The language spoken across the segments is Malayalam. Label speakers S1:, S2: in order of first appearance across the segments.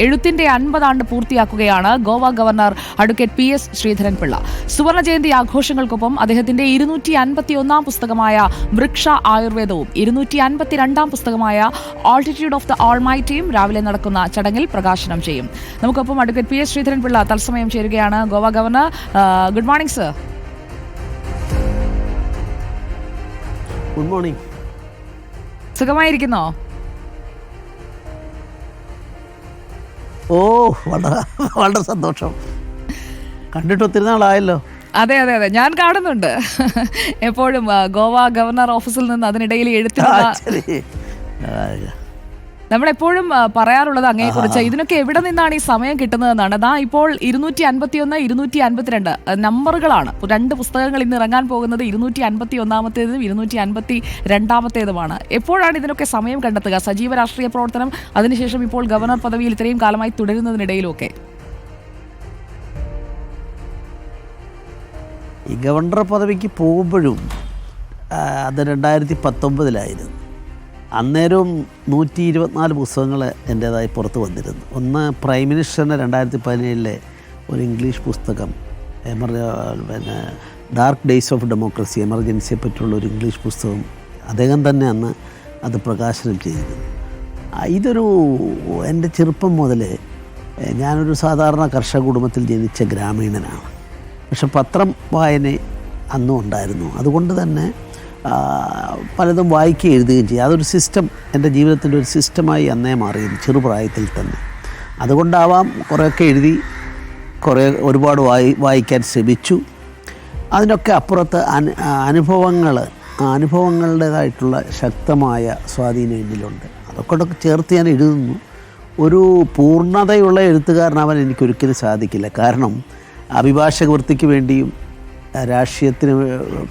S1: എഴുത്തിന്റെ 50 ആണ്ട് പൂർത്തിയാക്കുകയാണ് Goa governor advocate PS Sreedharan Pillai. സുവർണ ജയന്തി ആഘോഷങ്ങൾക്കൊപ്പം അദ്ദേഹത്തിന്റെ 251 പുസ്തകമായ വൃക്ഷ ആയുർവേദവും 252 പുസ്തകമായ ആൾട്ടിറ്റ്യൂഡ് ഓഫ് ദ ഓൾമൈറ്റിയും രാവിലെ നടക്കുന്ന ചടങ്ങിൽ പ്രകാശനം ചെയ്യും. നമുക്കൊപ്പം അഡ്വക്കേറ്റ് PS ശ്രീധരൻപിള്ള തത്സമയം ചേരുകയാണ്. Goa governor, good morning sir.
S2: Good morning.
S1: സുഖമായിരിക്കുന്നോ?
S2: വളരെ സന്തോഷം. കണ്ടിട്ട് ഒത്തിരി നാളായല്ലോ.
S1: അതെ, ഞാൻ കാണുന്നുണ്ട് എപ്പോഴും ഗോവ ഗവർണർ ഓഫീസിൽ നിന്ന്. അതിനിടയിൽ എഴുത്തിനുള്ള നമ്മളെപ്പോഴും പറയാറുള്ളത് അങ്ങയെക്കുറിച്ച്. ഇതിനൊക്കെ എവിടെ നിന്നാണ് ഈ സമയം കിട്ടുന്നതെന്നാണ്. അതാ ഇപ്പോൾ 251, 252 നമ്പറുകളാണ്. 2 പുസ്തകങ്ങൾ ഇന്ന് ഇറങ്ങാൻ പോകുന്നത് 251-ാമത്തേതും 252-ാമത്തേതുമാണ്. എപ്പോഴാണ് ഇതിനൊക്കെ സമയം കണ്ടെത്തുക? സജീവ രാഷ്ട്രീയ പ്രവർത്തനം, അതിനുശേഷം ഇപ്പോൾ ഗവർണർ പദവിയിൽ ഇത്രയും കാലമായി തുടരുന്നതിനിടയിലൊക്കെ.
S2: ഈ ഗവർണർ പദവിക്ക് പോകുമ്പോഴും അത് 2019-ലായിരുന്നു. അന്നേരവും 124 പുസ്തകങ്ങൾ എൻ്റേതായി പുറത്ത് വന്നിരുന്നു. ഒന്ന് പ്രൈം മിനിസ്റ്ററിന് 2017 ഒരു ഇംഗ്ലീഷ് പുസ്തകം, പിന്നെ ഡാർക്ക് ഡേയ്സ് ഓഫ് ഡെമോക്രസി, എമർജൻസിയെ പറ്റിയുള്ള ഒരു ഇംഗ്ലീഷ് പുസ്തകം അദ്ദേഹം തന്നെ അന്ന് അത് പ്രകാശനം ചെയ്തിരുന്നു. ഇതൊരു എൻ്റെ ചെറുപ്പം മുതലേ ഞാനൊരു സാധാരണ കർഷക കുടുംബത്തിൽ ജനിച്ച ഗ്രാമീണനാണ്. പക്ഷെ പത്രം വായന അന്നും ഉണ്ടായിരുന്നു. അതുകൊണ്ട് തന്നെ പലതും വായിക്കുകയും എഴുതുകയും ചെയ്യും. അതൊരു സിസ്റ്റം, എൻ്റെ ജീവിതത്തിൻ്റെ ഒരു സിസ്റ്റമായി അന്നേ മാറിയിരുന്നു ചെറുപ്രായത്തിൽ തന്നെ. അതുകൊണ്ടാവാം കുറേയൊക്കെ എഴുതി, ഒരുപാട് വായിക്കാൻ ശ്രമിച്ചു. അതിനൊക്കെ അപ്പുറത്ത് അനുഭവങ്ങളുടേതായിട്ടുള്ള ശക്തമായ സ്വാധീനം എന്നിലുണ്ട്. അതൊക്കെ ചേർത്ത് ഞാൻ എഴുതുന്നു. ഒരു പൂർണ്ണതയുള്ള എഴുത്തുകാരനാവാൻ എനിക്കൊരിക്കലും സാധിക്കില്ല. കാരണം അഭിഭാഷക വൃത്തിക്ക് വേണ്ടിയും രാഷ്ട്രീയത്തിന്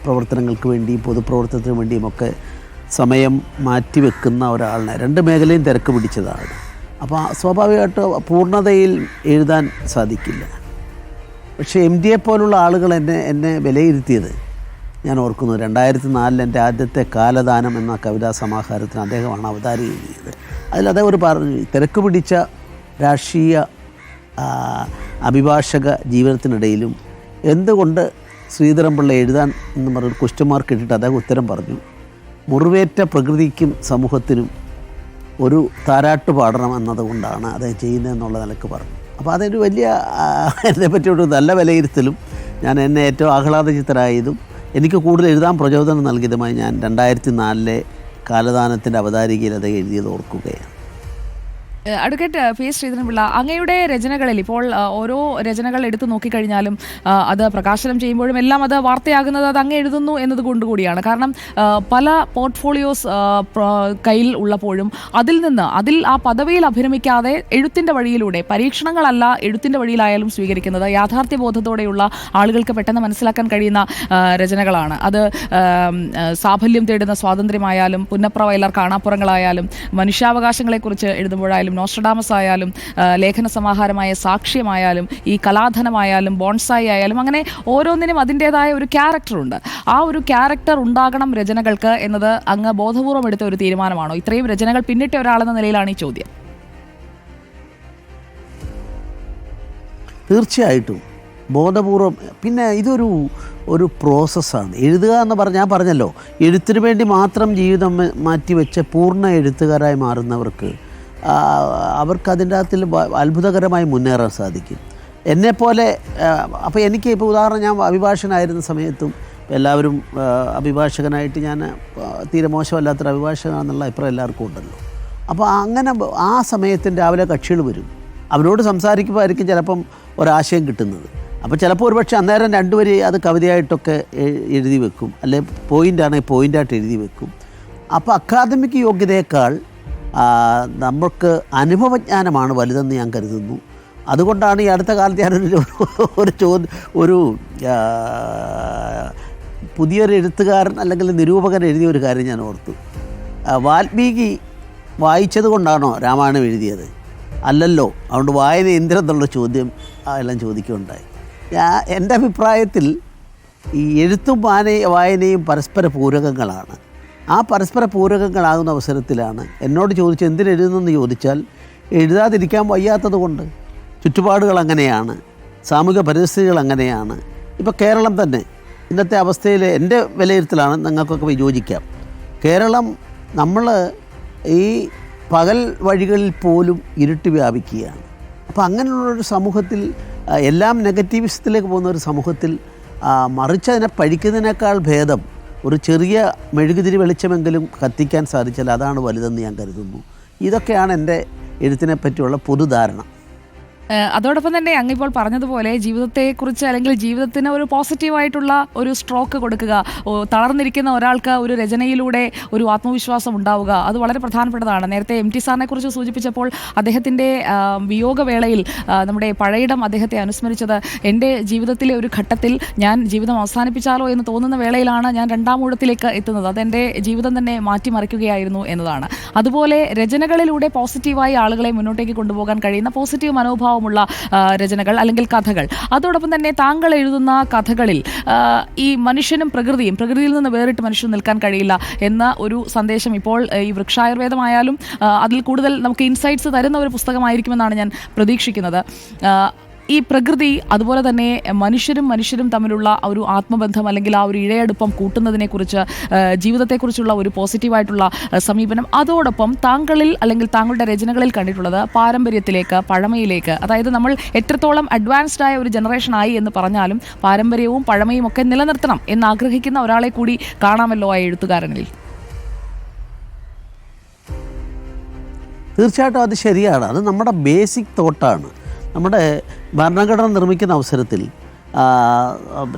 S2: പ്രവർത്തനങ്ങൾക്ക് വേണ്ടിയും പൊതുപ്രവർത്തനത്തിന് വേണ്ടിയുമൊക്കെ സമയം മാറ്റിവെക്കുന്ന ഒരാളിനെ 2 മേഖലയും തിരക്ക് പിടിച്ചതാണ്. അപ്പോൾ സ്വാഭാവികമായിട്ട് പൂർണ്ണതയിൽ എഴുതാൻ സാധിക്കില്ല. പക്ഷേ MD പോലുള്ള ആളുകൾ എന്നെ വിലയിരുത്തിയത് ഞാൻ ഓർക്കുന്നു. 2004 എൻ്റെ ആദ്യത്തെ കാലദാനം എന്ന കവിതാ സമാഹാരത്തിന് അദ്ദേഹമാണ് അവതാരം എഴുതിയത്. അതിൽ അദ്ദേഹം പറഞ്ഞു, തിരക്ക് പിടിച്ച രാഷ്ട്രീയ അഭിഭാഷക ജീവിതത്തിനിടയിലും എന്തുകൊണ്ട് ശ്രീധരൻപിള്ള എഴുതാൻ എന്ന് പറഞ്ഞൊരു ക്വസ്റ്റ്യൻ മാർക്ക് ഇട്ടിട്ട് അദ്ദേഹം ഉത്തരം പറഞ്ഞു, മുറിവേറ്റ പ്രകൃതിക്കും സമൂഹത്തിനും ഒരു താരാട്ട് പാടണം എന്നതുകൊണ്ടാണ് അദ്ദേഹം ചെയ്യുന്നതെന്നുള്ള നിലക്ക് പറഞ്ഞു. അപ്പോൾ അതൊരു വലിയ എന്നെ പറ്റിയൊരു നല്ല വിലയിരുത്തലും എന്നെ ഏറ്റവും ആഹ്ലാദചിത്തരായതും എനിക്ക് കൂടുതൽ എഴുതാൻ പ്രചോദനം നൽകിയതുമായി ഞാൻ 2004 കാലദാനത്തിൻ്റെ അവതാരികയിൽ അദ്ദേഹം എഴുതിയത് ഓർക്കുകയാണ്.
S1: അഡ്വക്കേറ്റ് PS ശ്രീധരൻപിള്ള, അങ്ങയുടെ രചനകളിൽ ഇപ്പോൾ ഓരോ രചനകൾ എടുത്തു നോക്കിക്കഴിഞ്ഞാലും അത് പ്രകാശനം ചെയ്യുമ്പോഴും എല്ലാം അത് വാർത്തയാകുന്നത് അത് അങ്ങ് എഴുതുന്നു എന്നതുകൊണ്ടുകൂടിയാണ്. കാരണം പല പോർട്ട്ഫോളിയോസ് കയ്യിൽ ഉള്ളപ്പോഴും അതിൽ ആ പദവിയിൽ അഭിരമിക്കാതെ എഴുത്തിൻ്റെ വഴിയിലൂടെ, പരീക്ഷണങ്ങളല്ല എഴുത്തിൻ്റെ വഴിയിലായാലും സ്വീകരിക്കുന്നത്, യാഥാർത്ഥ്യബോധത്തോടെയുള്ള ആളുകൾക്ക് പെട്ടെന്ന് മനസ്സിലാക്കാൻ കഴിയുന്ന രചനകളാണ്. അത് സാഫല്യം തേടുന്ന സ്വാതന്ത്ര്യമായാലും, പുന്നപ്ര വയലാർ കാണാപ്പുറങ്ങളായാലും, മനുഷ്യാവകാശങ്ങളെക്കുറിച്ച് എഴുതുമ്പോഴായാലും, നോസ്ട്രഡാമസ് ആയാലും, ലേഖന സമാഹാരമായ സാക്ഷ്യമായാലും, ഈ കലാധനമായാലും, ബോൺസായി ആയാലും, അങ്ങനെ ഓരോന്നിനും അതിൻ്റേതായ ഒരു ക്യാരക്ടറുണ്ട്. ആ ഒരു ക്യാരക്ടർ ഉണ്ടാകണം രചനകൾക്ക് എന്നത് അങ്ങ് ബോധപൂർവം എടുത്ത ഒരു തീരുമാനമാണോ? ഇത്രയും രചനകൾ പിന്നിട്ട ഒരാളെന്ന നിലയിലാണ് ഈ ചോദ്യം.
S2: തീർച്ചയായിട്ടും ബോധപൂർവം. പിന്നെ ഒരു പ്രോസസ്സാണ് എഴുതുക എന്ന് ഞാൻ പറഞ്ഞല്ലോ, എഴുത്തിന് വേണ്ടി മാത്രം ജീവിതം മാറ്റിവെച്ച പൂർണ്ണ എഴുത്തുകാരായി മാറുന്നവർക്ക് അതിൻ്റെ അകത്തിൽ അത്ഭുതകരമായി മുന്നേറാൻ സാധിക്കും. എന്നെപ്പോലെ അപ്പോൾ എനിക്ക് ഇപ്പോൾ ഉദാഹരണം, ഞാൻ അഭിഭാഷകനായിരുന്ന സമയത്തും എല്ലാവരും അഭിഭാഷകനായിട്ട് ഞാൻ തീരെ മോശമല്ലാത്തൊരു അഭിഭാഷകനാണെന്നുള്ള അഭിപ്രായം എല്ലാവർക്കും ഉണ്ടല്ലോ. അപ്പോൾ അങ്ങനെ ആ സമയത്തിൻ്റെ രാവിലെ കക്ഷികൾ വരും, അവരോട് സംസാരിക്കുമ്പോഴായിരിക്കും ചിലപ്പം ഒരാശയം കിട്ടുന്നത്. അപ്പോൾ ചിലപ്പോൾ ഒരുപക്ഷെ അന്നേരം 2 വരി അത് കവിതയായിട്ടൊക്കെ എഴുതി വെക്കും, അല്ലെ പോയിൻ്റാണെങ്കിൽ പോയിൻ്റായിട്ട് എഴുതി വെക്കും. അപ്പോൾ അക്കാദമിക് യോഗ്യതയേക്കാൾ നമുക്ക് അനുഭവജ്ഞാനമാണ് വലുതെന്ന് ഞാൻ കരുതുന്നു. അതുകൊണ്ടാണ് ഈ അടുത്ത കാലത്ത് ഞാനൊരു പുതിയൊരു എഴുത്തുകാരൻ അല്ലെങ്കിൽ നിരൂപകൻ എഴുതിയ ഒരു കാര്യം ഞാൻ ഓർത്തു. വാൽമീകി വായിച്ചത് കൊണ്ടാണോ രാമായണം എഴുതിയത്? അല്ലല്ലോ. അതുകൊണ്ട് വായന എന്തിനെന്നുള്ള ചോദ്യം എല്ലാം ചോദിക്കുകയുണ്ടായി. എൻ്റെ അഭിപ്രായത്തിൽ ഈ എഴുത്തും വായനയും പരസ്പര പൂരകങ്ങളാണ്. ആ പരസ്പര പൂരകങ്ങളാകുന്ന അവസരത്തിലാണ് എന്നോട് ചോദിച്ച് എന്തിനെഴുതുന്നെന്ന് ചോദിച്ചാൽ എഴുതാതിരിക്കാൻ വയ്യാത്തത് കൊണ്ട്. ചുറ്റുപാടുകൾ അങ്ങനെയാണ്, സാമൂഹിക പരിസ്ഥിതികൾ അങ്ങനെയാണ്. ഇപ്പോൾ കേരളം തന്നെ ഇന്നത്തെ അവസ്ഥയിൽ എൻ്റെ വിലയിരുത്തലാണ്, നിങ്ങൾക്കൊക്കെ യോജിക്കാം. കേരളം നമ്മൾ ഈ പകൽ വഴികളിൽ പോലും ഇരുട്ട് വ്യാപിക്കുകയാണ്. അപ്പോൾ അങ്ങനെയുള്ളൊരു സമൂഹത്തിൽ, എല്ലാം നെഗറ്റീവിസത്തിലേക്ക് പോകുന്ന ഒരു സമൂഹത്തിൽ മറിച്ചതിനെ പഴിക്കുന്നതിനേക്കാൾ ഭേദം ഒരു ചെറിയ മെഴുകുതിരി വെളിച്ചമെങ്കിലും കത്തിക്കാൻ സാധിച്ചാൽ അതാണ് വലുതെന്ന് ഞാൻ കരുതുന്നു. ഇതൊക്കെയാണ് എൻ്റെ എഴുത്തിനെ പറ്റിയുള്ള പൊതുധാരണ.
S1: അതോടൊപ്പം തന്നെ അങ്ങിപ്പോൾ പറഞ്ഞതുപോലെ ജീവിതത്തെക്കുറിച്ച് അല്ലെങ്കിൽ ജീവിതത്തിന് ഒരു പോസിറ്റീവായിട്ടുള്ള ഒരു സ്ട്രോക്ക് കൊടുക്കുക, തളർന്നിരിക്കുന്ന ഒരാൾക്ക് ഒരു രചനയിലൂടെ ഒരു ആത്മവിശ്വാസം ഉണ്ടാവുക, അത് വളരെ പ്രധാനപ്പെട്ടതാണ്. നേരത്തെ MT സാറിനെ കുറിച്ച് സൂചിപ്പിച്ചപ്പോൾ അദ്ദേഹത്തിൻ്റെ വിയോഗവേളയിൽ നമ്മുടെ പഴയിടം അദ്ദേഹത്തെ അനുസ്മരിച്ചത്, എൻ്റെ ജീവിതത്തിലെ ഒരു ഘട്ടത്തിൽ ഞാൻ ജീവിതം അവസാനിപ്പിച്ചാലോ എന്ന് തോന്നുന്ന വേളയിലാണ് ഞാൻ രണ്ടാം ഊഴത്തിലേക്ക് എത്തുന്നത്, അതെൻ്റെ ജീവിതം തന്നെ മാറ്റിമറിക്കുകയായിരുന്നു എന്നതാണ്. അതുപോലെ രചനകളിലൂടെ പോസിറ്റീവായി ആളുകളെ മുന്നോട്ടേക്ക് കൊണ്ടുപോകാൻ കഴിയുന്ന പോസിറ്റീവ് മനോഭാവം ഉള്ള രചനകൾ അല്ലെങ്കിൽ കഥകൾ. അതോടൊപ്പം തന്നെ താങ്കൾ എഴുതുന്ന കഥകളിൽ ഈ മനുഷ്യനും പ്രകൃതിയിൽ നിന്ന് വേറിട്ട് മനുഷ്യൻ നിൽക്കാൻ കഴിയില്ല എന്ന ഒരു സന്ദേശം ഇപ്പോൾ ഈ വൃക്ഷായുർവേദമായാലും അതിൽ കൂടുതൽ നമുക്ക് ഇൻസൈറ്റ്സ് തരുന്ന ഒരു പുസ്തകമായിരിക്കുമെന്നാണ് ഞാൻ പ്രതീക്ഷിക്കുന്നത്. ഈ പ്രകൃതി അതുപോലെ തന്നെ മനുഷ്യരും തമ്മിലുള്ള ഒരു ആത്മബന്ധം അല്ലെങ്കിൽ ആ ഒരു ഇഴയടുപ്പം കൂട്ടുന്നതിനെക്കുറിച്ച്, ജീവിതത്തെക്കുറിച്ചുള്ള ഒരു പോസിറ്റീവായിട്ടുള്ള സമീപനം, അതോടൊപ്പം താങ്കളിൽ അല്ലെങ്കിൽ താങ്കളുടെ രചനകളിൽ കണ്ടിട്ടുള്ളത് പാരമ്പര്യത്തിലേക്ക്, പഴമയിലേക്ക്, അതായത് നമ്മൾ എത്രത്തോളം അഡ്വാൻസ്ഡ് ആയ ഒരു ജനറേഷനായി എന്ന് പറഞ്ഞാലും പാരമ്പര്യവും പഴമയും ഒക്കെ നിലനിർത്തണം എന്നാഗ്രഹിക്കുന്ന ഒരാളെ കൂടി കാണാമല്ലോ ആ എഴുത്തുകാരനിൽ.
S2: തീർച്ചയായിട്ടും അത് ശരിയാണ്. അത് നമ്മുടെ ബേസിക് തോട്ടാണ്. നമ്മുടെ ഭരണഘടന നിർമ്മിക്കുന്ന അവസരത്തിൽ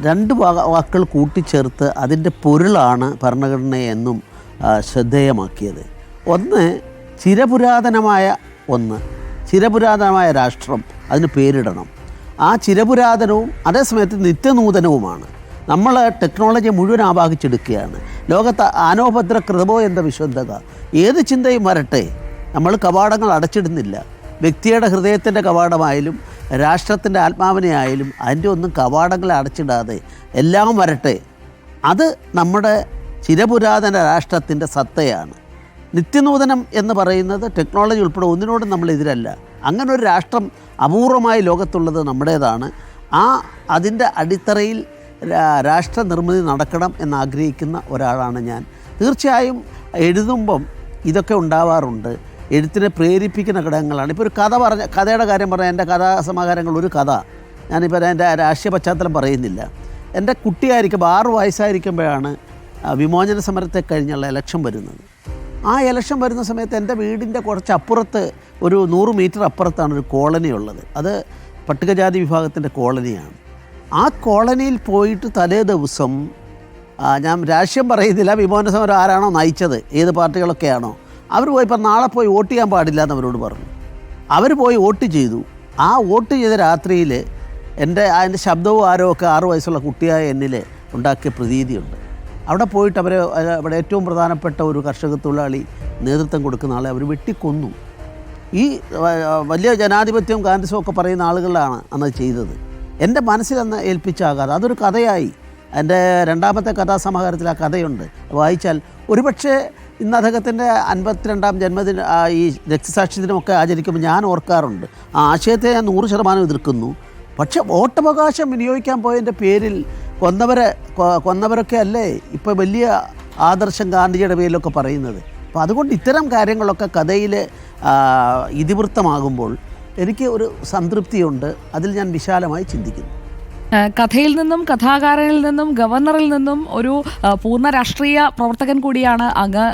S2: രണ്ട് വാക്കുകൾ കൂട്ടിച്ചേർത്ത് അതിൻ്റെ പൊരുളാണ് ഭരണഘടനയെ എന്നും ശ്രദ്ധേയമാക്കിയത്. ഒന്ന് ചിരപുരാതനമായ രാഷ്ട്രം, അതിന് പേരിടണം. ആ ചിരപുരാതനവും അതേസമയത്ത് നിത്യനൂതനവുമാണ്. നമ്മൾ ടെക്നോളജി മുഴുവൻ ആവാഹിച്ചെടുക്കുകയാണ്. ലോകത്ത് ആനോഭദ്ര കൃതമോ എന്ന വിശുദ്ധത, ഏത് ചിന്തയും വരട്ടെ, നമ്മൾ കവാടങ്ങൾ അടച്ചിടുന്നില്ല. വ്യക്തിയുടെ ഹൃദയത്തിൻ്റെ കവാടമായാലും രാഷ്ട്രത്തിൻ്റെ ആത്മാവിനെ ആയാലും അതിൻ്റെ ഒന്നും കവാടങ്ങളെ അടച്ചിടാതെ എല്ലാം വരട്ടെ. അത് നമ്മുടെ ചിരപുരാതന രാഷ്ട്രത്തിൻ്റെ സത്തയാണ്. നിത്യനൂതനം എന്ന് പറയുന്നത് ടെക്നോളജി ഉൾപ്പെടെ ഒന്നിനോടും നമ്മളെതിരല്ല. അങ്ങനെ ഒരു രാഷ്ട്രം അപൂർവമായി ലോകത്തുള്ളത് നമ്മുടേതാണ്. അതിൻ്റെ അടിത്തറയിൽ രാഷ്ട്ര നിർമ്മിതി നടക്കണം എന്നാഗ്രഹിക്കുന്ന ഒരാളാണ് ഞാൻ. തീർച്ചയായും എഴുതുമ്പം ഇതൊക്കെ ഉണ്ടാവാറുണ്ട്. എഴുത്തിനെ പ്രേരിപ്പിക്കുന്ന ഘടകങ്ങളാണ്. ഇപ്പോൾ ഒരു കഥയുടെ കാര്യം പറഞ്ഞാൽ, എൻ്റെ കഥാസമാഹാരങ്ങൾ ഒരു കഥ, ഞാനിപ്പോൾ എൻ്റെ രാഷ്ട്രീയ പശ്ചാത്തലം പറയുന്നില്ല. എൻ്റെ കുട്ടിയായിരിക്കുമ്പോൾ 6 വയസ്സായിരിക്കുമ്പോഴാണ് വിമോചന സമരത്തെ കഴിഞ്ഞുള്ള ഇലക്ഷൻ വരുന്നത്. ആ ഇലക്ഷൻ വരുന്ന സമയത്ത് എൻ്റെ വീടിൻ്റെ കുറച്ച് അപ്പുറത്ത്, ഒരു 100 മീറ്റർ അപ്പുറത്താണ് ഒരു കോളനി ഉള്ളത്. അത് പട്ടികജാതി വിഭാഗത്തിൻ്റെ കോളനിയാണ്. ആ കോളനിയിൽ പോയിട്ട് തലേ ദിവസം, ഞാൻ രാഷ്ട്രീയം പറയുന്നില്ല, വിമോചന സമരം ആരാണോ നയിച്ചത്, ഏത് പാർട്ടികളൊക്കെയാണോ, അവർ പോയപ്പോൾ നാളെ പോയി വോട്ട് ചെയ്യാൻ പാടില്ല എന്ന് അവരോട് പറഞ്ഞു. അവർ പോയി വോട്ട് ചെയ്തു. ആ വോട്ട് ചെയ്ത രാത്രിയിൽ അതിൻ്റെ ശബ്ദവും ആരോ ഒക്കെ 6 വയസ്സുള്ള കുട്ടിയായ എന്നിൽ ഉണ്ടാക്കിയ പ്രതീതിയുണ്ട്. അവിടെ പോയിട്ട് അവിടെ ഏറ്റവും പ്രധാനപ്പെട്ട ഒരു കർഷക തൊഴിലാളി നേതൃത്വം കൊടുക്കുന്ന ആളെ അവർ വെട്ടിക്കൊന്നു. ഈ വലിയ ജനാധിപത്യവും ഗാന്ധിസവും ഒക്കെ പറയുന്ന ആളുകളാണ് അന്ന് ചെയ്തത്. എൻ്റെ മനസ്സിലന്ന് ഏൽപ്പിച്ചാകാതെ അതൊരു കഥയായി. എൻ്റെ രണ്ടാമത്തെ കഥാസമാഹാരത്തിൽ ആ കഥയുണ്ട്. വായിച്ചാൽ ഒരുപക്ഷെ ഇന്ന് അദ്ദേഹത്തിൻ്റെ 52ാം ജന്മദിനം, ഈ രക്തസാക്ഷി ദിനമൊക്കെ ആചരിക്കുമ്പോൾ ഞാൻ ഓർക്കാറുണ്ട്. ആ ആശയത്തെ ഞാൻ 100% എതിർക്കുന്നു. പക്ഷേ വോട്ടവകാശം വിനിയോഗിക്കാൻ പോയതിൻ്റെ പേരിൽ കൊന്നവരൊക്കെ അല്ലേ ഇപ്പോൾ വലിയ ആദർശം ഗാന്ധിജിയുടെ പേരിലൊക്കെ പറയുന്നത്. അപ്പോൾ അതുകൊണ്ട് ഇത്തരം കാര്യങ്ങളൊക്കെ കഥയിൽ ഇതിവൃത്തമാകുമ്പോൾ എനിക്ക് ഒരു സംതൃപ്തിയുണ്ട്. അതിൽ ഞാൻ വിശാലമായി ചിന്തിക്കുന്നു.
S1: കഥയിൽ നിന്നും, കഥാകാരനിൽ നിന്നും, ഗവർണറിൽ നിന്നും ഒരു പൂർണ്ണ രാഷ്ട്രീയ പ്രവർത്തകൻ കൂടിയാണ് അങ്ങ്.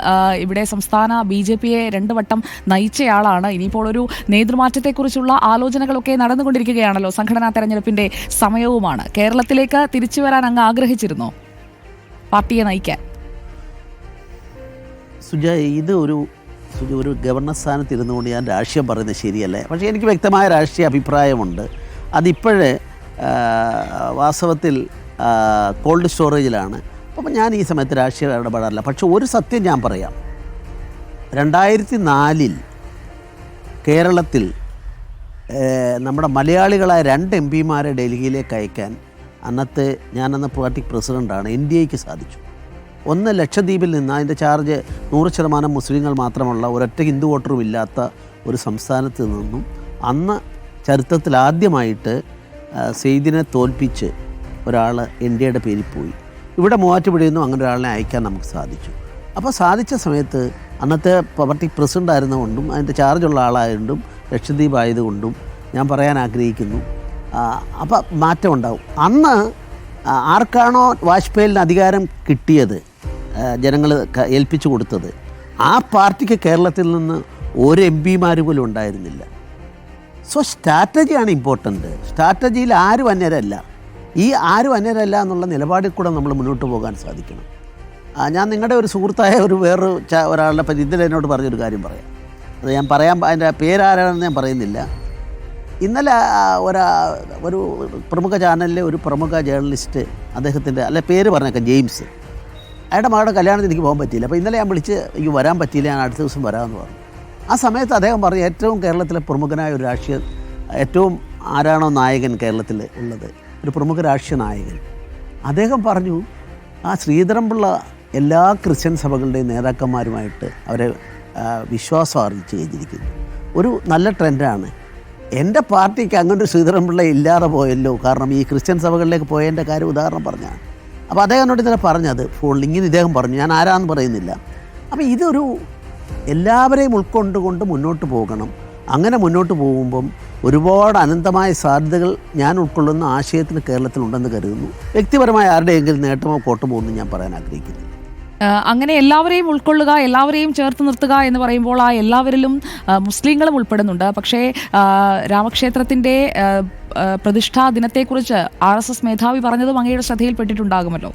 S1: ഇവിടെ സംസ്ഥാന BJPയെ 2 വട്ടം നയിച്ചയാളാണ്. ഇനിയിപ്പോൾ ഒരു നേതൃമാറ്റത്തെക്കുറിച്ചുള്ള ആലോചനകളൊക്കെ നടന്നുകൊണ്ടിരിക്കുകയാണല്ലോ. സംഘടനാ തെരഞ്ഞെടുപ്പിന്റെ സമയവുമാണ്. കേരളത്തിലേക്ക് തിരിച്ചു വരാൻ അങ്ങ് ആഗ്രഹിച്ചിരുന്നോ പാർട്ടിയെ നയിക്കാൻ?
S2: ഇത് ഒരു ഗവർണർ സ്ഥാനത്ത് ഇരുന്നുകൊണ്ട് ഞാൻ രാഷ്ട്രീയം പറയുന്നത് ശരിയല്ലേ. പക്ഷേ എനിക്ക് വ്യക്തമായ രാഷ്ട്രീയ അഭിപ്രായമുണ്ട്. അതിപ്പോഴേ വാസ്തവത്തിൽ കോൾഡ് സ്റ്റോറേജിലാണ്. അപ്പം ഞാൻ ഈ സമയത്ത് രാഷ്ട്രീയം ഇടപെടാറില്ല. പക്ഷെ ഒരു സത്യം ഞാൻ പറയാം. 2004 കേരളത്തിൽ നമ്മുടെ മലയാളികളായ 2 MP ഡൽഹിയിലേക്ക് അയക്കാൻ ഞാനന്ന് പാർട്ടി പ്രസിഡൻ്റാണ്, NDAക്ക് സാധിച്ചു. ഒന്ന് ലക്ഷദ്വീപിൽ നിന്ന് അതിൻ്റെ ചാർജ് 100% മുസ്ലിങ്ങൾ മാത്രമുള്ള ഒരൊറ്റ ഹിന്ദു വോട്ടറും ഇല്ലാത്ത ഒരു സംസ്ഥാനത്ത് നിന്നും അന്ന് ചരിത്രത്തിൽ ആദ്യമായിട്ട് സെയ്ദിനെ തോൽപ്പിച്ച് ഒരാൾ ഇന്ത്യയുടെ പേരിൽ പോയി. ഇവിടെ മൂവാറ്റുപുഴയിൽ നിന്നും അങ്ങനെ ഒരാളെ അയക്കാൻ നമുക്ക് സാധിച്ചു. അപ്പോൾ സാധിച്ച സമയത്ത് അന്നത്തെ പാർട്ടി പ്രസിഡൻ്റ് ആയിരുന്നുകൊണ്ടും അതിൻ്റെ ചാർജുള്ള ആളായതുകൊണ്ടും ലക്ഷദ്വീപ് ആയതുകൊണ്ടും ഞാൻ പറയാൻ ആഗ്രഹിക്കുന്നു, അപ്പോൾ മാറ്റം ഉണ്ടാവും. അന്ന് ആർക്കാണോ വാജ്പേയിന് അധികാരം കിട്ടിയത്, ജനങ്ങൾ ഏൽപ്പിച്ചു കൊടുത്തത്, ആ പാർട്ടിക്ക് കേരളത്തിൽ നിന്ന് ഒരു MP പോലും ഉണ്ടായിരുന്നില്ല. So സ്ട്രാറ്റജിയാണ് important. സ്ട്രാറ്റജിയിൽ ആരും അന്യരല്ല. ഈ ആരും അന്യരല്ല എന്നുള്ള നിലപാടിൽ കൂടെ നമ്മൾ മുന്നോട്ട് പോകാൻ സാധിക്കണം. ഞാൻ നിങ്ങളുടെ ഒരു സുഹൃത്തായ വേറൊരു ഒരാളുടെ പറ്റി ഇന്നലെ എന്നോട് പറഞ്ഞൊരു കാര്യം പറയാം. അത് ഞാൻ അതിൻ്റെ പേരാരാണെന്ന് ഞാൻ പറയുന്നില്ല. ഇന്നലെ ഒരു പ്രമുഖ ചാനലിലെ ഒരു പ്രമുഖ ജേർണലിസ്റ്റ്, അദ്ദേഹത്തിൻ്റെ പേര് പറഞ്ഞേക്കാം, ജെയിംസ്, അയാളുടെ മകളുടെ കല്യാണത്തിന് എനിക്ക് പോകാൻ പറ്റിയില്ല. അപ്പോൾ ഇന്നലെ ഞാൻ വിളിച്ച് എനിക്ക് വരാൻ പറ്റിയില്ല, ഞാൻ അടുത്ത ദിവസം വരാമെന്ന് പറഞ്ഞു. ആ സമയത്ത് അദ്ദേഹം പറഞ്ഞു, ഏറ്റവും കേരളത്തിലെ പ്രമുഖനായ ഒരു രാഷ്ട്രീയ, ഏറ്റവും ആരാണോ നായകൻ കേരളത്തിൽ ഉള്ളത്, ഒരു പ്രമുഖ രാഷ്ട്രീയ നായകൻ, അദ്ദേഹം പറഞ്ഞു, ആ ശ്രീധരൻപിള്ള എല്ലാ ക്രിസ്ത്യൻ സഭകളുടെയും നേതാക്കന്മാരുമായിട്ട് അവരെ വിശ്വാസം അറിയിച്ച് കഴിഞ്ഞിരിക്കുന്നു. ഒരു നല്ല ട്രെൻഡാണ്. എൻ്റെ പാർട്ടിക്ക് അങ്ങനൊരു ശ്രീധരൻപിള്ള ഇല്ലാതെ പോയല്ലോ, കാരണം ഈ ക്രിസ്ത്യൻ സഭകളിലേക്ക് പോയതിൻ്റെ കാര്യം ഉദാഹരണം പറഞ്ഞാണ്. അപ്പോൾ അദ്ദേഹം എന്നോട് ഇന്നലെ പറഞ്ഞത് ഫോണിൽ ഇങ്ങനെ ഇദ്ദേഹം പറഞ്ഞു, ഞാൻ ആരാന്ന് പറയുന്നില്ല. അപ്പോൾ ഇതൊരു എല്ലാവരെയും ഉൾക്കൊണ്ടുകൊണ്ട് മുന്നോട്ട് പോകണം. അങ്ങനെ മുന്നോട്ട് പോകുമ്പം ഒരുപാട് അനന്തമായ സാധ്യതകൾ ഞാൻ ഉൾക്കൊള്ളുന്ന ആശയത്തിന് കേരളത്തിലുണ്ടെന്ന് കരുതുന്നു. വ്യക്തിപരമായ ആരുടെയെങ്കിലും നേട്ടമോ കോട്ടമോ ഒന്നും ഞാൻ പറയാൻ ആഗ്രഹിക്കുന്നു.
S1: അങ്ങനെ എല്ലാവരെയും ഉൾക്കൊള്ളുക, എല്ലാവരെയും ചേർത്ത് നിർത്തുക എന്ന് പറയുമ്പോൾ ആ എല്ലാവരിലും മുസ്ലിങ്ങളും ഉൾപ്പെടുന്നുണ്ട്. പക്ഷേ രാമക്ഷേത്രത്തിൻ്റെ പ്രതിഷ്ഠാ ദിനത്തെക്കുറിച്ച് RSS മേധാവി പറഞ്ഞതും അങ്ങയുടെ ശ്രദ്ധയിൽപ്പെട്ടിട്ടുണ്ടാകുമല്ലോ.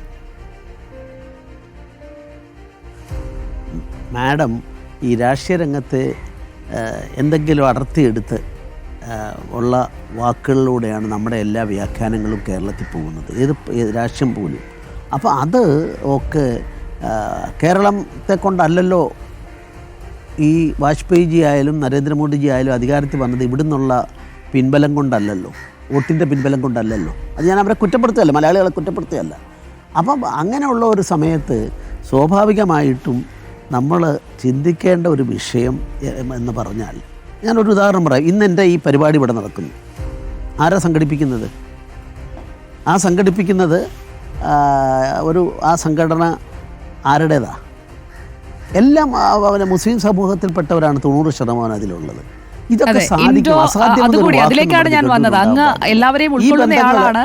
S2: മാഡം, ഈ രാഷ്ട്രീയ രംഗത്ത് എന്തെങ്കിലും അടർത്തിയെടുത്ത് ഉള്ള വാക്കുകളിലൂടെയാണ് നമ്മുടെ എല്ലാ വ്യാഖ്യാനങ്ങളും കേരളത്തിൽ പോകുന്നത്, ഏത് രാഷ്ട്രീയം പോലും. അപ്പോൾ അത് ഒക്കെ കേരളത്തെ കൊണ്ടല്ലല്ലോ ഈ വാജ്പേയിജി ആയാലും നരേന്ദ്രമോദിജി ആയാലും അധികാരത്തിൽ വന്നത് ഇവിടെ നിന്നുള്ള പിൻബലം കൊണ്ടല്ലല്ലോ, വോട്ടിൻ്റെ പിൻബലം കൊണ്ടല്ലല്ലോ. അത് ഞാൻ അവരെ കുറ്റപ്പെടുത്തുകയല്ല, മലയാളികളെ കുറ്റപ്പെടുത്തുകയല്ല. അപ്പം അങ്ങനെയുള്ള ഒരു സമയത്ത് സ്വാഭാവികമായിട്ടും നമ്മൾ ചിന്തിക്കേണ്ട ഒരു വിഷയം എന്ന് പറഞ്ഞാൽ, ഞാനൊരു ഉദാഹരണം പറയാം. ഇന്ന് എൻ്റെ ഈ പരിപാടി ഇവിടെ നടക്കുന്നു. ആരാ സംഘടിപ്പിക്കുന്നത്? ആ സംഘടന ആരുടേതാ? എല്ലാം മുസ്ലിം സമൂഹത്തിൽപ്പെട്ടവരാണ് 90% അതിലുള്ളത്.
S1: അതിലേക്കാണ് ഞാൻ വന്നത്. അങ്ങ് എല്ലാവരെയും ഉൾക്കൊള്ളുന്നയാളാണ്,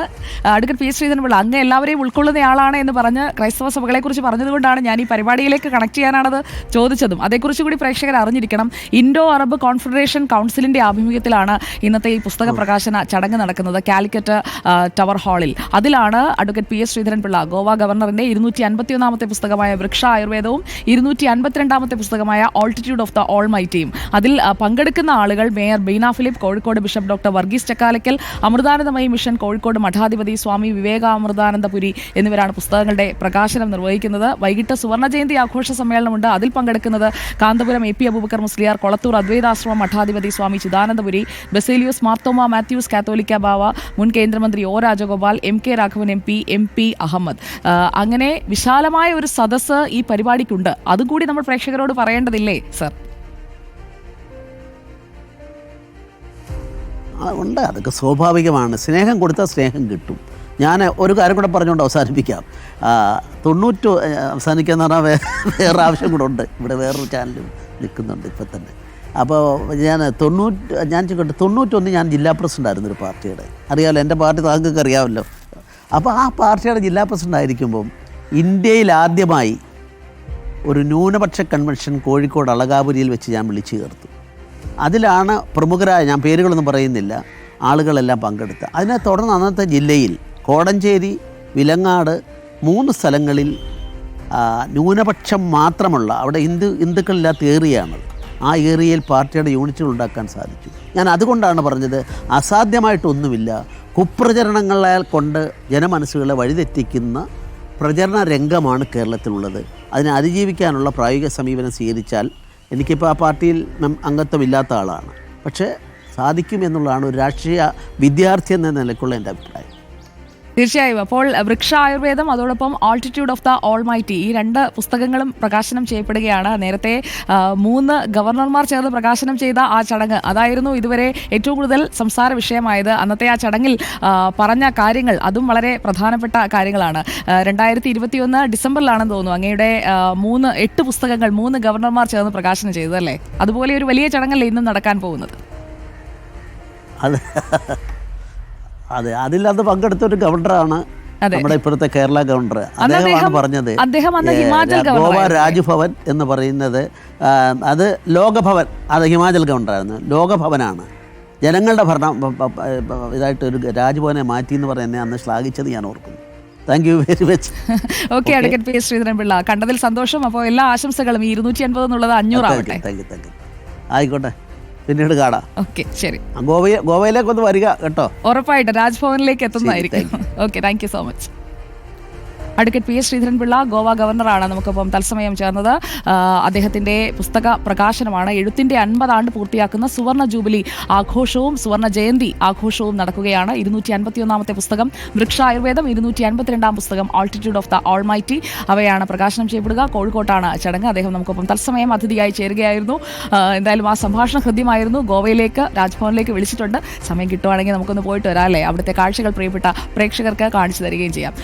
S1: അഡ്വക്കേറ്റ് പി. ശ്രീധരൻപിള്ള, അങ്ങ് എല്ലാവരെയും ഉൾക്കൊള്ളുന്നയാളാണ് എന്ന് പറഞ്ഞ് ക്രൈസ്തവ സഭകളെ കുറിച്ച് പറഞ്ഞതുകൊണ്ടാണ് ഞാൻ ഈ പരിപാടിയിലേക്ക് കണക്ട് ചെയ്യാനാണത് ചോദിച്ചതും. അതേക്കുറിച്ച് കൂടി പ്രേക്ഷകർ അറിഞ്ഞിരിക്കണം. ഇൻഡോ അറബ് കോൺഫെഡറേഷൻ കൗൺസിലിന്റെ ആഭിമുഖ്യത്തിലാണ് ഇന്നത്തെ ഈ പുസ്തക പ്രകാശന ചടങ്ങ് നടക്കുന്നത് കാലിക്കറ്റ് ടവർ ഹാളിൽ. അതിലാണ് അഡ്വക്കേറ്റ് പി. ശ്രീധരൻപിള്ള ഗോവ ഗവർണറിന്റെ 251 പുസ്തകമായ വൃക്ഷ ആയുർവേദവും 252 പുസ്തകമായ ഓൾട്ടിറ്റ്യൂഡ് ഓഫ് ദ ഓൾ മൈറ്റിയും അതിൽ പങ്കെടുക്കുന്ന ആളുകൾ mayor Beena Philip, Kozhikode bishop doctor Varghese Chakkalakkal, Amritanandamayi mission Kozhikode മഠാധിപതി സ്വാമി വിവേകാമൃതാനന്ദപുരി എന്നിവരാണ് പുസ്തകങ്ങളുടെ പ്രകാശനം നിർവഹിക്കുന്നത്. വൈകിട്ട് സുവർണ ജയന്തി ആഘോഷ സമ്മേളനമുണ്ട്. അതിൽ പങ്കെടുക്കുന്നത് കാന്തപുരം AP അബൂബക്കർ മുസ്ലിയാർ, കൊളത്തൂർ അദ്വൈതാശ്രമം മഠാധിപതി സ്വാമി ചിദാനന്ദപുരി, ബസേലിയോസ് മാർത്തോമ മാത്യൂസ് കാത്തോലിക്ക ബാവ, മുൻ കേന്ദ്രമന്ത്രി O Rajagopal, MK Raghavan MP Ahmed. അങ്ങനെ വിശാലമായ ഒരു സദസ്സ് ഈ പരിപാടിക്കുണ്ട്. അതുകൂടി നമ്മൾ പ്രേക്ഷകരോട് പറയേണ്ടതില്ലേ സർ?
S2: ഉണ്ട്, അതൊക്കെ സ്വാഭാവികമാണ്. സ്നേഹം കൊടുത്താൽ സ്നേഹം കിട്ടും. ഞാൻ ഒരു കാര്യം കൂടെ പറഞ്ഞുകൊണ്ട് അവസാനിപ്പിക്കാം. അവസാനിക്കാന്ന് പറഞ്ഞാൽ വേറെ ആവശ്യം കൂടെ ഉണ്ട്. ഇവിടെ വേറൊരു ചാനലും നിൽക്കുന്നുണ്ട് ഇപ്പം തന്നെ. അപ്പോൾ ഞാൻ 91 ഞാൻ ജില്ലാ പ്രസിഡൻ്റായിരുന്നു ഒരു പാർട്ടിയുടെ. അറിയാമല്ലോ, എൻ്റെ പാർട്ടി താങ്കൾക്ക് അറിയാമല്ലോ. അപ്പോൾ ആ പാർട്ടിയുടെ ജില്ലാ പ്രസിഡൻ്റ് ആയിരിക്കുമ്പം ഇന്ത്യയിൽ ആദ്യമായി ഒരു ന്യൂനപക്ഷ കൺവെൻഷൻ കോഴിക്കോട് അളകാപുരിയിൽ വെച്ച് ഞാൻ വിളിച്ചു ചേർത്തു. അതിലാണ് പ്രമുഖരായ, ഞാൻ പേരുകളൊന്നും പറയുന്നില്ല, ആളുകളെല്ലാം പങ്കെടുത്ത. അതിനെ തുടർന്ന് അന്നത്തെ ജില്ലയിൽ കോടഞ്ചേരി, വിലങ്ങാട് 3 സ്ഥലങ്ങളിൽ ന്യൂനപക്ഷം മാത്രമുള്ള, അവിടെ ഹിന്ദുക്കളില്ലാത്ത ഏറിയയാണത്. ആ ഏരിയയിൽ പാർട്ടിയുടെ യൂണിറ്റുകൾ ഉണ്ടാക്കാൻ സാധിച്ചു. ഞാൻ അതുകൊണ്ടാണ് പറഞ്ഞത്, അസാധ്യമായിട്ടൊന്നുമില്ല. കുപ്രചരണങ്ങളെ കൊണ്ട് ജനമനസ്സുകളെ വഴിതെറ്റിക്കുന്ന പ്രചരണ രംഗമാണ് കേരളത്തിലുള്ളത്. അതിനെ അതിജീവിക്കാനുള്ള പ്രായോഗിക സമീപനം സ്വീകരിച്ചാൽ, എനിക്കിപ്പോൾ ആ പാർട്ടിയിൽ അംഗത്വമില്ലാത്ത ആളാണ്, പക്ഷേ സാധിക്കും എന്നുള്ളതാണ് ഒരു രാഷ്ട്രീയ വിദ്യാർത്ഥി എന്ന നിലയ്ക്കുള്ള എൻ്റെ അഭിപ്രായം.
S1: തീർച്ചയായും. അപ്പോൾ വൃക്ഷ ആയുർവേദം, അതോടൊപ്പം ആൾട്ടിറ്റ്യൂഡ് ഓഫ് ദ ഓൾമൈറ്റി, ഈ 2 പുസ്തകങ്ങളും പ്രകാശനം ചെയ്യപ്പെടുകയാണ്. നേരത്തെ 3 ഗവർണർമാർ ചേർന്ന് പ്രകാശനം ചെയ്ത ആ ചടങ്ങ്, അതായിരുന്നു ഇതുവരെ ഏറ്റവും കൂടുതൽ സംസാര വിഷയമായത്. അന്നത്തെ ആ ചടങ്ങിൽ പറഞ്ഞ കാര്യങ്ങൾ അതും വളരെ പ്രധാനപ്പെട്ട കാര്യങ്ങളാണ്. 2021 ഡിസംബറിലാണെന്ന് തോന്നുന്നു അങ്ങയുടെ 8 പുസ്തകങ്ങൾ 3 ഗവർണർമാർ ചേർന്ന് പ്രകാശനം ചെയ്തത്, അല്ലേ? അതുപോലെ ഒരു വലിയ ചടങ്ങല്ലേ ഇന്നും നടക്കാൻ പോകുന്നത്?
S2: അത് അതെ, അതിലത് പങ്കെടുത്ത ഒരു ഗവർണറാണ് നമ്മുടെ ഇപ്പോഴത്തെ കേരള ഗവർണർ. അദ്ദേഹമാണ് പറഞ്ഞത് ഗോവ രാജ്ഭവൻ എന്ന് പറയുന്നത് അത് ലോകഭവൻ, അത് ഹിമാചൽ ഗവർണറായിരുന്നു. ലോകഭവനാണ് ജനങ്ങളുടെ ഭരണം ഇതായിട്ടൊരു രാജ്ഭവനെ മാറ്റി എന്ന് പറയുന്നത് അന്ന് ശ്ലാഘിച്ചത് ഞാൻ ഓർക്കുന്നു. Thank you very much.
S1: Okay, advocate P. Sreedharan Pillai, കണ്ടതിൽ സന്തോഷം. അപ്പോൾ എല്ലാ ആശംസകളും. ഈ 250 എന്നുള്ളത് 500 ആവട്ടെ.
S2: Thank you. ആയിക്കോട്ടെ, പിന്നീട് കാണാം.
S1: ഓക്കെ, ശരി.
S2: ഗോവയിലേക്ക് ഒന്ന് വരിക കേട്ടോ.
S1: ഉറപ്പായിട്ട് രാജ്ഭവനിലേക്ക് എത്തുന്നതായിരിക്കും. Okay, thank you so much. Advocate P. S. Sreedharan Pillai, Goa ഗവർണറാണ് നമുക്കിപ്പം തത്സമയം ചേർന്നത്. അദ്ദേഹത്തിന്റെ പുസ്തക പ്രകാശനമാണ്. എഴുത്തിന്റെ 50 ആണ്ട് പൂർത്തിയാക്കുന്ന സുവർണ ജൂബിലി ആഘോഷവും സുവർണ ജയന്തി ആഘോഷവും നടക്കുകയാണ്. 251-ാമത്തെ പുസ്തകം വൃക്ഷ ആയുർവേദം, 252-ാം പുസ്തകം ആൾട്ടിറ്റ്യൂഡ് ഓഫ് ദ ഓൾമൈറ്റി, അവയാണ് പ്രകാശനം ചെയ്യപ്പെടുക. കോഴിക്കോട്ടാണ് ചടങ്ങ്. അദ്ദേഹം നമുക്കൊപ്പം തത്സമയം അതിഥിയായി ചേരുകയായിരുന്നു. എന്തായാലും ആ സംഭാഷണം ഹൃദ്യമായിരുന്നു. ഗോവയിലേക്ക്, രാജ്ഭവനിലേക്ക് വിളിച്ചിട്ടുണ്ട്. സമയം കിട്ടുവാണെങ്കിൽ നമുക്കൊന്ന് പോയിട്ട് വരാം, അല്ലേ? അവിടുത്തെ കാഴ്ചകൾ പ്രിയപ്പെട്ട പ്രേക്ഷകർക്ക് കാണിച്ചു തരികയും ചെയ്യാം.